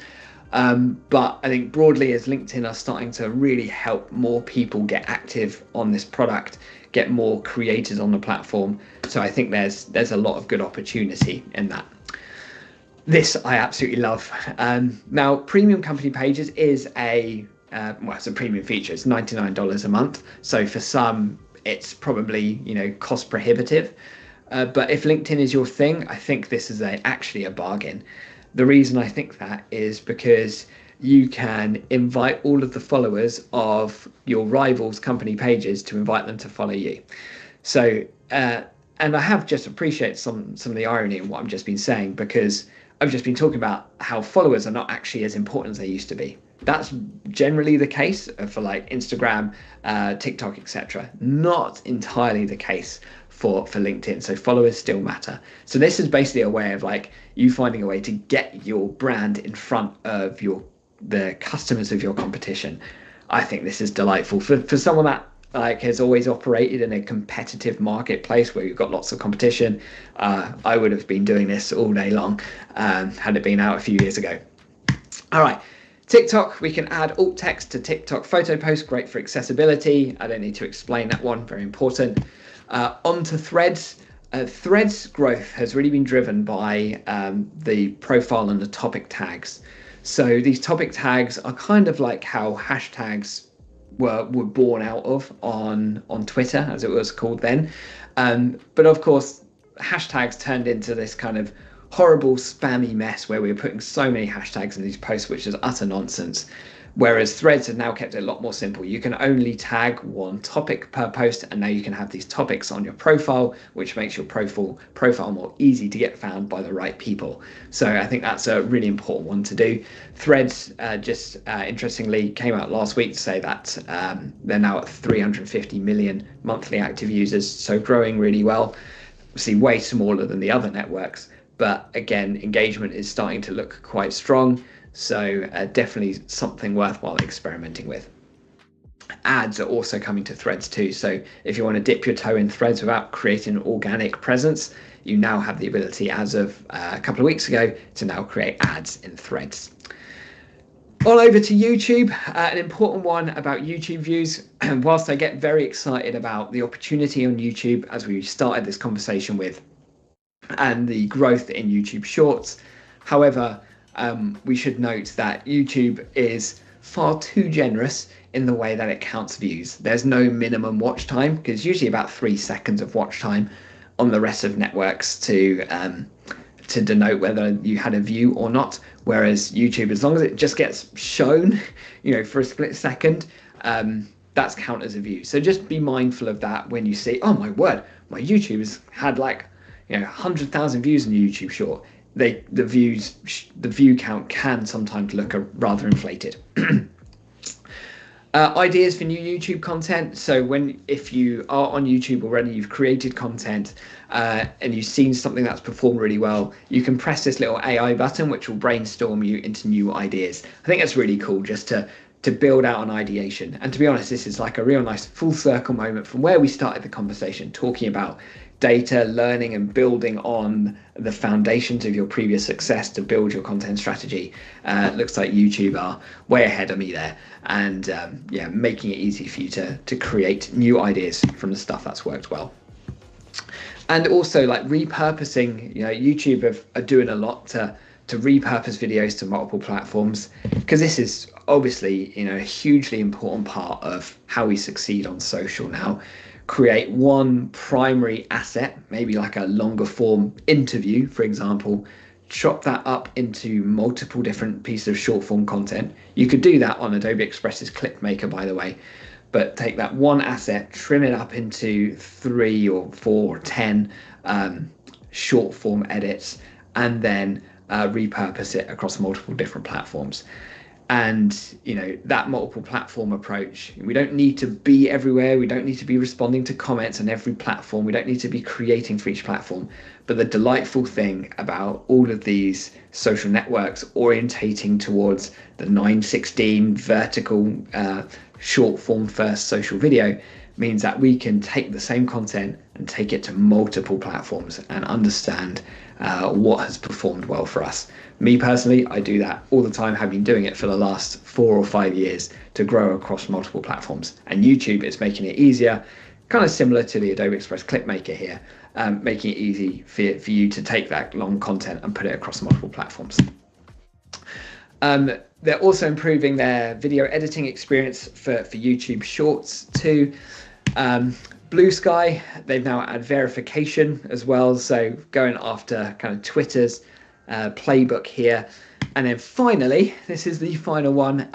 Speaker 1: But I think broadly, as LinkedIn are starting to really help more people get active on this product, get more creators on the platform. So I think there's a lot of good opportunity in that. This I absolutely love. Now, premium company pages is well, it's a premium feature. It's $99 a month. So for some, it's probably, you know, cost prohibitive. But if LinkedIn is your thing, I think this is actually a bargain. The reason I think that is because you can invite all of the followers of your rivals' company pages to invite them to follow you. So, and I have just appreciated some of the irony in what I've just been saying, because I've just been talking about how followers are not actually as important as they used to be. That's generally the case for like Instagram, TikTok, etc. Not entirely the case for LinkedIn. So followers still matter. So this is basically a way of like you finding a way to get your brand in front of the customers of your competition. I think this is delightful for someone that like has always operated in a competitive marketplace where you've got lots of competition. I would have been doing this all day long had it been out a few years ago. All right. TikTok, we can add alt text to TikTok photo posts, great for accessibility. I don't need to explain that one, very important. Onto Threads. Threads growth has really been driven by the profile and the topic tags. So these topic tags are kind of like how hashtags were born out of on Twitter, as it was called then. But of course, hashtags turned into this kind of horrible spammy mess where we were putting so many hashtags in these posts, which is utter nonsense. Whereas Threads have now kept it a lot more simple. You can only tag one topic per post, and now you can have these topics on your profile, which makes your profile more easy to get found by the right people. So I think that's a really important one to do. Threads just interestingly came out last week to say that they're now at 350 million monthly active users, so growing really well. Obviously way smaller than the other networks, but again, engagement is starting to look quite strong. So definitely something worthwhile experimenting with. Ads are also coming to Threads too. So if you want to dip your toe in Threads without creating an organic presence, you now have the ability, as of a couple of weeks ago, to now create ads in Threads. On over to YouTube, an important one about YouTube views. And whilst I get very excited about the opportunity on YouTube, as we started this conversation with, and the growth in YouTube Shorts, however, we should note that YouTube is far too generous in the way that it counts views. There's no minimum watch time, because usually about 3 seconds of watch time on the rest of networks to denote whether you had a view or not. Whereas YouTube, as long as it just gets shown, you know, for a split second, that's counted as a view. So just be mindful of that when you see, oh my word, my YouTube's had like, 100,000 views in a YouTube short, the view count can sometimes look rather inflated. Ideas for new YouTube content. So if you are on YouTube already, you've created content and you've seen something that's performed really well, you can press this little AI button, which will brainstorm you into new ideas. I think that's really cool, just to build out an ideation. And to be honest, this is like a real nice full circle moment from where we started the conversation, talking about data, learning and building on the foundations of your previous success to build your content strategy. Looks like YouTube are way ahead of me there, and making it easy for you to create new ideas from the stuff that's worked well. And also like repurposing, YouTube are doing a lot to repurpose videos to multiple platforms, because this is obviously a hugely important part of how we succeed on social now. Create one primary asset, maybe like a longer form interview, for example, chop that up into multiple different pieces of short form content. You could do that on Adobe Express's Clip Maker, by the way, but take that one asset, trim it up into 3 or 4 or 10 short form edits, and then repurpose it across multiple different platforms. And that multiple platform approach, we don't need to be everywhere, we don't need to be responding to comments on every platform, we don't need to be creating for each platform. But the delightful thing about all of these social networks orientating towards the 9:16 vertical short form first social video means that we can take the same content and take it to multiple platforms and understand what has performed well for us. Me personally, I do that all the time, have been doing it for the last 4 or 5 years to grow across multiple platforms. And YouTube is making it easier, kind of similar to the Adobe Express Clip Maker here, making it easy for you to take that long content and put it across multiple platforms. They're also improving their video editing experience for YouTube Shorts too. Blue Sky, they've now added verification as well, so going after kind of Twitter's playbook here. And then finally, this is the final one,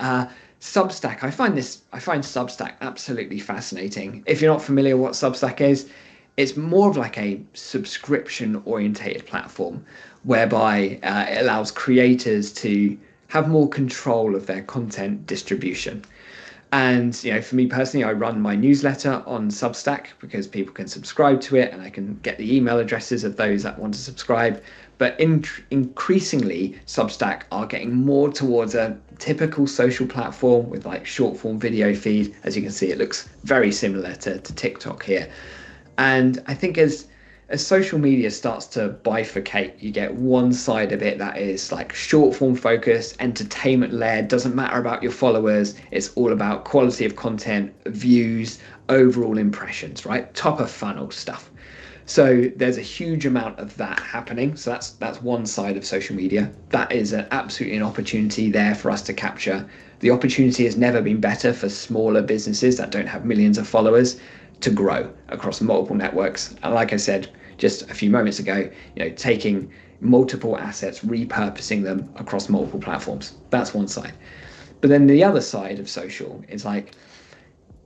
Speaker 1: Substack. I find Substack absolutely fascinating. If you're not familiar what Substack is, it's more of like a subscription orientated platform whereby it allows creators to have more control of their content distribution. And for me personally, I run my newsletter on Substack because people can subscribe to it and I can get the email addresses of those that want to subscribe. But increasingly, Substack are getting more towards a typical social platform with like short form video feed. As you can see, it looks very similar to TikTok here. And I think as social media starts to bifurcate, you get one side of it that is like short form focused, entertainment led, doesn't matter about your followers, it's all about quality of content, views, overall impressions, right? Top of funnel stuff. So there's a huge amount of that happening. So that's one side of social media. That is absolutely an opportunity there for us to capture. The opportunity has never been better for smaller businesses that don't have millions of followers to grow across multiple networks. And like I said just a few moments ago, taking multiple assets, repurposing them across multiple platforms. That's one side. But then the other side of social is like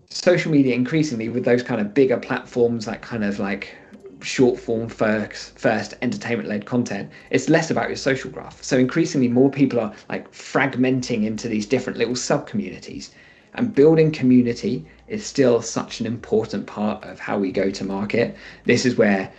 Speaker 1: social media increasingly with those kind of bigger platforms, that kind of like short form first entertainment led content, it's less about your social graph. So increasingly more people are like fragmenting into these different little sub communities, and building community is still such an important part of how we go to market. This is where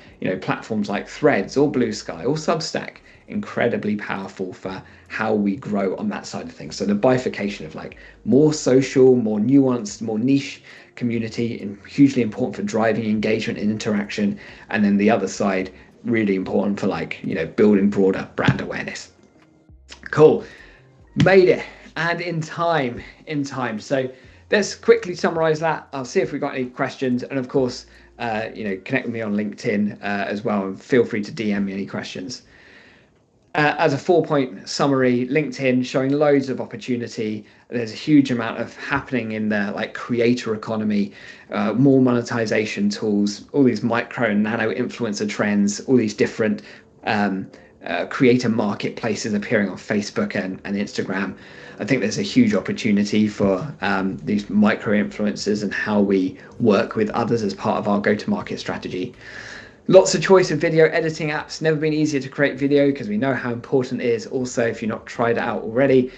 Speaker 1: platforms like Threads or Blue Sky or Substack, incredibly powerful for how we grow on that side of things. So the bifurcation of like more social, more nuanced, more niche community, and hugely important for driving engagement and interaction. And then the other side, really important for like building broader brand awareness. Cool, made it, and in time. So let's quickly summarize that. I'll see if we've got any questions, and of course connect with me on LinkedIn as well, and feel free to DM me any questions. As a 4-point summary, LinkedIn showing loads of opportunity. There's a huge amount of happening in the like creator economy, more monetization tools, all these micro and nano influencer trends, all these different creator marketplaces appearing on Facebook and Instagram. I think there's a huge opportunity for these micro influencers and how we work with others as part of our go-to-market strategy. Lots of choice of video editing apps. Never been easier to create video because we know how important it is. Also, if you've not tried it out already,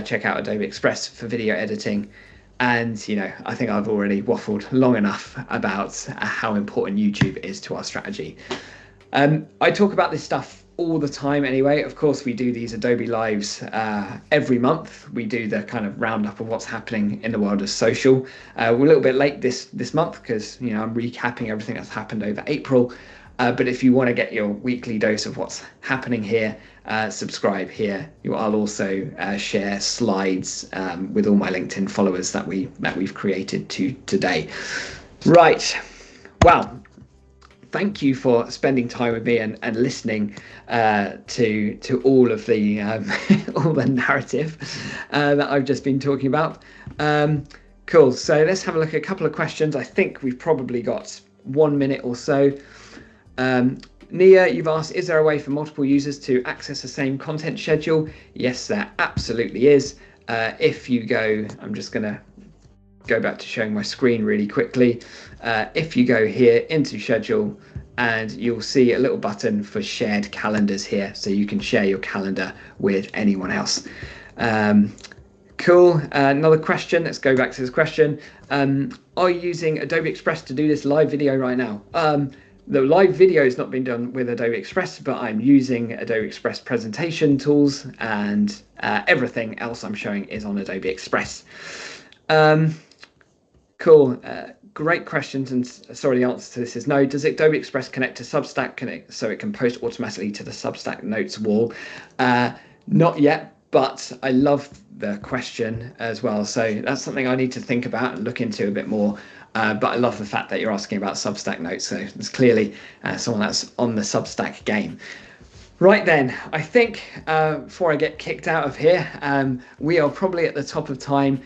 Speaker 1: check out Adobe Express for video editing. And, you know, I think I've already waffled long enough about how important YouTube is to our strategy. I talk about this stuff all the time anyway. Of course, we do these Adobe Lives every month. We do the kind of roundup of what's happening in the world of social. We're a little bit late this month because, you know, I'm recapping everything that's happened over April. But if you want to get your weekly dose of what's happening here, subscribe here. I'll also share slides with all my LinkedIn followers that we've created today. Right. Well, thank you for spending time with me and listening to all of the all the narrative that I've just been talking about. Cool. So let's have a look at a couple of questions. I think we've probably got 1 minute or so. Nia, you've asked, is there a way for multiple users to access the same content schedule? Yes, there absolutely is. If you go, I'm just going to go back to showing my screen really quickly. If you go here into schedule, and you'll see a little button for shared calendars here, so you can share your calendar with anyone else. Cool. Another question. Let's go back to this question. Are you using Adobe Express to do this live video right now? The live video has not been done with Adobe Express, but I'm using Adobe Express presentation tools, and everything else I'm showing is on Adobe Express. Cool. Great questions, and sorry, the answer to this is no. Does Adobe Express connect to Substack so it can post automatically to the Substack notes wall? Not yet, but I love the question as well. So that's something I need to think about and look into a bit more. But I love the fact that you're asking about Substack notes. So there's clearly someone that's on the Substack game. Right then, I think before I get kicked out of here, we are probably at the top of time.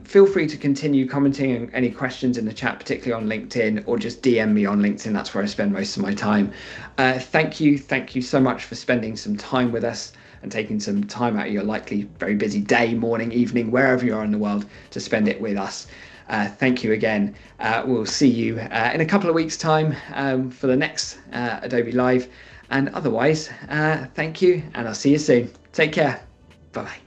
Speaker 1: Feel free to continue commenting on any questions in the chat, particularly on LinkedIn, or just DM me on LinkedIn. That's where I spend most of my time. Thank you so much for spending some time with us and taking some time out of your likely very busy day, morning, evening, wherever you are in the world, to spend it with us. Thank you again. We'll see you in a couple of weeks' time for the next Adobe Live. And otherwise, thank you, and I'll see you soon. Take care. Bye-bye.